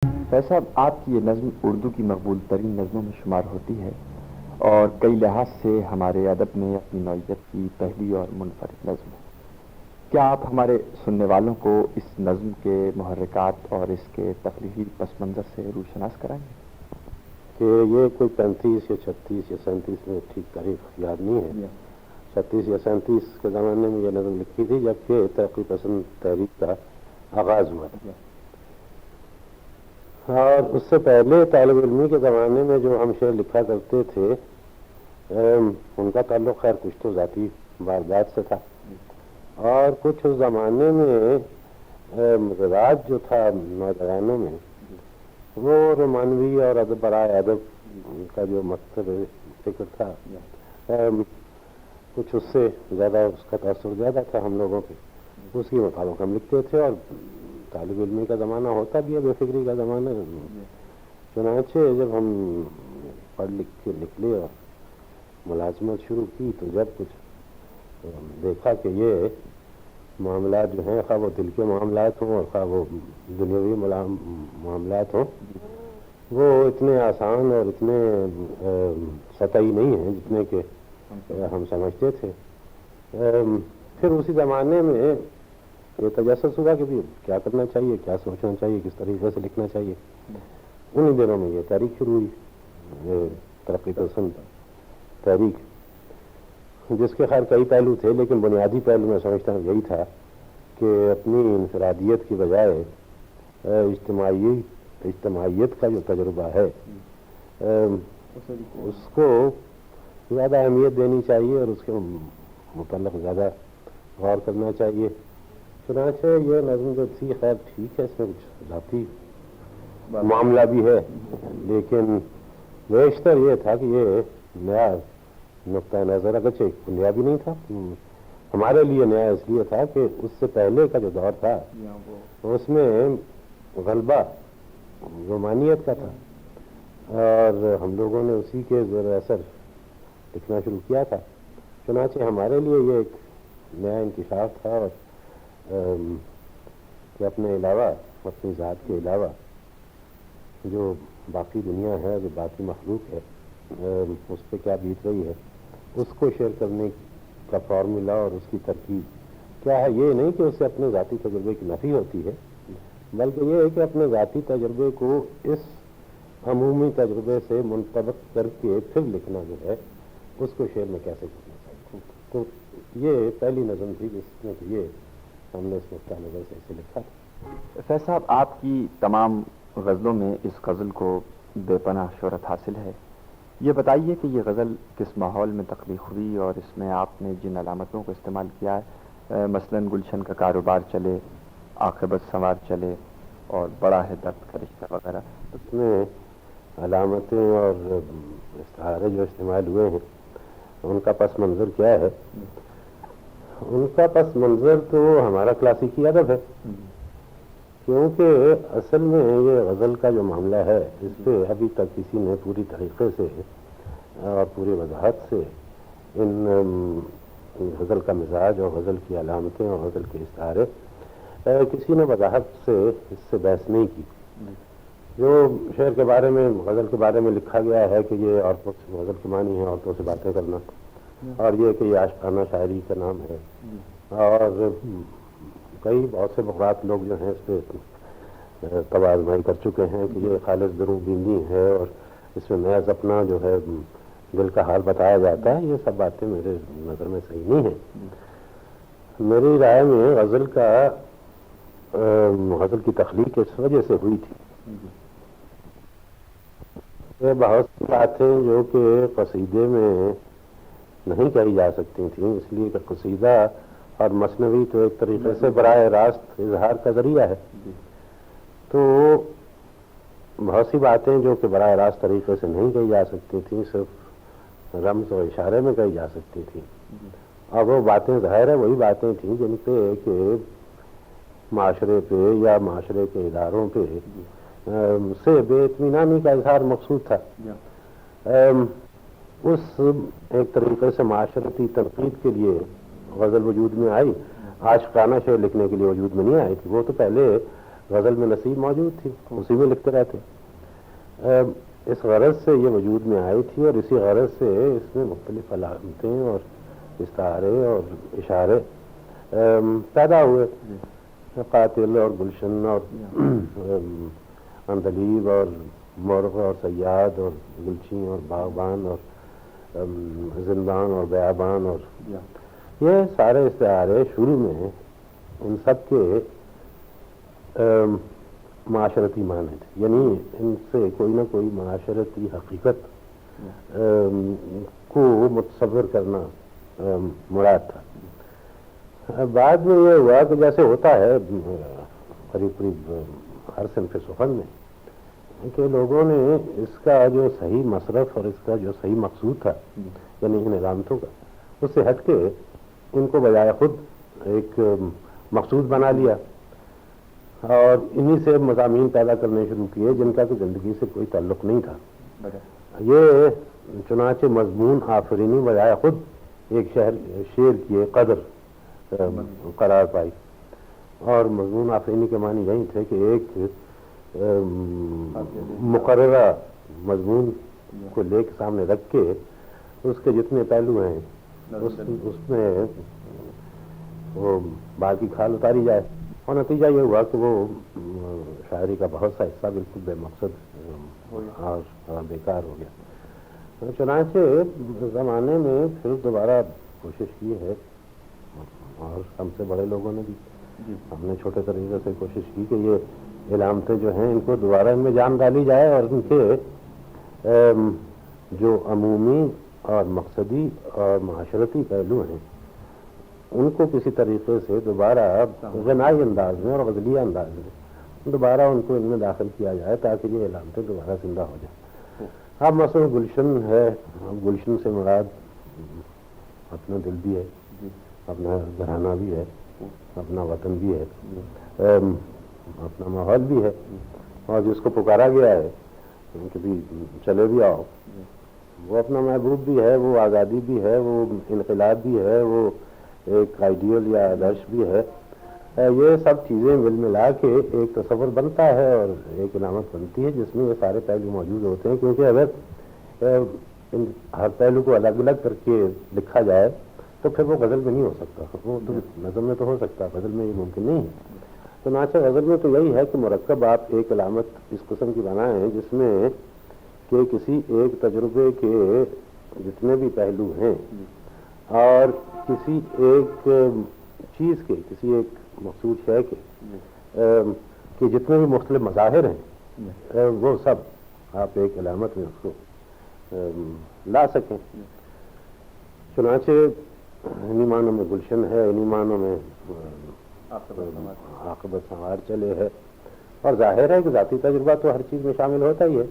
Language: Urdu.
فیض صاحب، آپ کی یہ نظم اردو کی مقبول ترین نظموں میں شمار ہوتی ہے اور کئی لحاظ سے ہمارے ادب میں اپنی نوعیت کی پہلی اور منفرد نظم ہے۔ کیا آپ ہمارے سننے والوں کو اس نظم کے محرکات اور اس کے تخلیقی پس منظر سے روشناس کرائیں گے؟ کہ یہ کوئی 35 یا 36 یا 37 میں ٹھیک تاریخ یاد نہیں ہے، 36 یا 37 کے زمانے میں یہ نظم لکھی تھی جبکہ ترقی پسند تحریک کا آغاز ہوا تھا، اور اس سے پہلے طالب علمی کے زمانے میں جو ہم شعر لکھا کرتے تھے ان کا تعلق خیر کچھ تو ذاتی واردات سے تھا، اور کچھ اس زمانے میں رواج جو تھا نوجوانوں میں وہ رومانوی اور ادب برائے ادب کا جو مقصد فکر تھا، کچھ اس سے زیادہ اس کا تاثر زیادہ تھا ہم لوگوں پہ، اس کے مطابق ہم لکھتے تھے، اور طالب علمی کا زمانہ ہوتا بھی ہے، بے فکری کا زمانہ۔ چنانچہ جب ہم پڑھ لکھ کے نکلے اور ملازمت شروع کی تو جب کچھ دیکھا کہ یہ معاملات جو ہیں، خواہ وہ دل کے معاملات ہوں اور خواہ وہ دنیاوی معاملات ہوں، وہ اتنے آسان اور اتنے سطحی نہیں ہیں جتنے کہ ہم سمجھتے تھے۔ پھر اسی زمانے میں یہ تجسس ہوا کہ بھی کیا کرنا چاہیے، کیا سوچنا چاہیے، کس طریقے سے لکھنا چاہیے۔ انہی دنوں میں یہ تحریک شروع ہوئی، ترقی پسند تحریک، جس کے خیر کئی پہلو تھے، لیکن بنیادی پہلو میں سمجھتا ہوں یہی تھا کہ اپنی انفرادیت کی بجائے اجتماعیت کا جو تجربہ ہے اس کو زیادہ اہمیت دینی چاہیے اور اس کے متعلق زیادہ غور کرنا چاہیے۔ چنانچہ یہ نظم جو تھی خیر ٹھیک ہے، اس میں کچھ ذاتی معاملہ بھی ہے، لیکن بیشتر یہ تھا کہ یہ نیا نقطۂ نظر اگرچہ نیا بھی نہیں تھا، ہمارے لیے نیا اس لیے تھا کہ اس سے پہلے کا جو دور تھا اس میں غلبہ رومانیت کا تھا، اور ہم لوگوں نے اسی کے زیر اثر لکھنا شروع کیا تھا۔ چنانچہ ہمارے لیے یہ ایک نیا انکشاف تھا، اور کہ اپنے علاوہ، اپنی ذات کے علاوہ جو باقی دنیا ہے، جو باقی مخلوق ہے، اس پہ کیا بیت رہی ہے، اس کو شیئر کرنے کا فارمولا اور اس کی ترکیب کیا ہے۔ یہ نہیں کہ اس سے اپنے ذاتی تجربے کی نفی ہوتی ہے، بلکہ یہ ہے کہ اپنے ذاتی تجربے کو اس عمومی تجربے سے منطبق کر کے پھر لکھنا جو ہے، اس کو شعر میں کیسے کرنا چاہیے۔ تو یہ پہلی نظم تھی جس میں کہ یہ ہم نے اس نقطۂ نظر سے اسے لکھا تھا۔ فیض صاحب، آپ کی تمام غزلوں میں اس غزل کو بے پناہ شہرت حاصل ہے۔ یہ بتائیے کہ یہ غزل کس ماحول میں تخلیق ہوئی اور اس میں آپ نے جن علامتوں کو استعمال کیا ہے، مثلاً گلشن کا کاروبار چلے، عاقبت سنوار چلے اور بڑا ہے درد کا رشتہ وغیرہ۔ اس میں علامتیں اور استعارے جو استعمال ہوئے ہیں ان کا پس منظر کیا ہے؟ ان کا پس منظر تو ہمارا کلاسیکی ادب ہے، کیونکہ اصل میں یہ غزل کا جو معاملہ ہے اس پہ ابھی تک کسی نے پوری طریقے سے اور پوری وضاحت سے ان غزل کا مزاج اور غزل کی علامتیں اور غزل کے استعارے کسی نے وضاحت سے اس سے بحث نہیں کی۔ جو شعر کے بارے میں، غزل کے بارے میں لکھا گیا ہے کہ یہ عورتوں سے، غزل کی معنی ہے عورتوں سے باتیں کرنا، اور یہ کہ یہ عاشقانہ شاعری کا نام ہے، اور کئی بہت سے بغرات لوگ جو ہیں اس پہ توازمائی کر چکے ہیں کہ یہ خالص درو بینی ہے اور اس میں محض اپنا جو ہے دل کا حال بتایا جاتا ہے۔ یہ سب باتیں میرے نظر میں صحیح نہیں ہیں۔ میری رائے میں غزل کی تخلیق اس وجہ سے ہوئی تھی، یہ بہت سی باتیں جو کہ قصیدے میں نہیں کہی جا سکتی تھیں، اس لیے کہ قصیدہ اور مثنوی تو ایک طریقے سے براہ راست اظہار کا ذریعہ ہے، تو بہت سی باتیں جو کہ براہ راست طریقے سے نہیں کہی جا سکتی تھیں، صرف رمز و اشارے میں کہی جا سکتی تھیں، اور وہ باتیں ظاہر ہے وہی باتیں تھیں جن پہ کہ معاشرے پہ یا معاشرے کے اداروں پہ سے بے اطمینانی کا اظہار مقصود تھا۔ اس ایک طریقے سے معاشرتی تنقید کے لیے غزل وجود میں آئی، عاشقانہ شعر لکھنے کے لیے وجود میں نہیں آئی تھی۔ وہ تو پہلے غزل میں نصیب موجود تھی، اسی میں لکھتے رہتے. اس غرض سے یہ وجود میں آئی تھی اور اسی غرض سے اس میں مختلف علامتیں اور استعارے اور اشارے پیدا ہوئے. قاتل اور گلشن اور اندلیب اور مرغ اور صیاد اور گلچی اور باغبان اور زندان اور بیابان اور یہ سارے استعارے شروع میں ان سب کے معاشرتی معنی تھے، یعنی ان سے کوئی نہ کوئی معاشرتی حقیقت کو متصور کرنا مراد تھا. بعد میں یہ ہوا کہ جیسے ہوتا ہے قریب قریب ہر صنف سخن میں کہ لوگوں نے اس کا جو صحیح مصرف اور اس کا جو صحیح مقصود تھا یعنی ان علامتوں کا، اس سے ہٹ کے ان کو بجائے خود ایک مقصود بنا لیا اور انہی سے مضامین پیدا کرنے شروع کیے جن کا کہ زندگی سے کوئی تعلق نہیں تھا. یہ چنانچہ مضمون آفرینی بجائے خود ایک شعر کی قدر قرار پائی. اور مضمون آفرینی کے معنی یہی تھے کہ ایک مقررہ مضمون کو لے کے سامنے رکھ کے اس کے جتنے پہلو ہیں اس میں وہ باقی کھال اتاری جائے. اور نتیجہ یہ ہوا کہ وہ شاعری کا بہت سا حصہ بالکل بے مقصد اور بیکار ہو گیا. چنانچہ زمانے میں پھر دوبارہ کوشش کی ہے اور ہم سے بڑے لوگوں نے بھی، ہم نے چھوٹے طریقے سے کوشش کی کہ یہ علامتیں جو ہیں ان کو دوبارہ ان میں جان ڈالی جائے اور ان کے جو عمومی اور مقصدی اور معاشرتی پہلو ہیں ان کو کسی طریقے سے دوبارہ غنائی انداز میں اور غزلیہ انداز میں دوبارہ ان کو ان میں داخل کیا جائے تاکہ یہ علامتیں دوبارہ زندہ ہو جائیں. اب مثلا گلشن ہے، گلشن سے مراد اپنا دل بھی ہے، اپنا گھرانہ بھی ہے، اپنا وطن بھی ہے، اپنا ماحول بھی ہے اور جس کو پکارا گیا ہے کہ بھی چلے بھی آؤ، وہ اپنا محبوب بھی ہے، وہ آزادی بھی ہے، وہ انقلاب بھی ہے، وہ ایک آئیڈیل یا آدرش بھی ہے. یہ سب چیزیں مل ملا کے ایک تصور بنتا ہے اور ایک علامت بنتی ہے جس میں یہ سارے پہلو موجود ہوتے ہیں. کیونکہ اگر ہر پہلو کو الگ الگ کر کے لکھا جائے تو پھر وہ غزل میں نہیں ہو سکتا. وہ تو نظم میں تو ہو سکتا ہے، غزل میں یہ ممکن نہیں ہے. تو چنانچہ غزل میں تو یہی ہے کہ مرکب آپ ایک علامت اس قسم کی بنائیں جس میں کہ کسی ایک تجربے کے جتنے بھی پہلو ہیں اور کسی ایک چیز کے، کسی ایک مخصوص شے کے جتنے بھی مختلف مظاہر ہیں وہ سب آپ ایک علامت میں اس کو لا سکیں. چنانچہ انہی معنوں میں گلشن ہے، انہی معنوں میں عاقبت سنوار چلے ہے. اور ظاہر ہے کہ ذاتی تجربہ تو ہر چیز میں شامل ہوتا ہی ہے.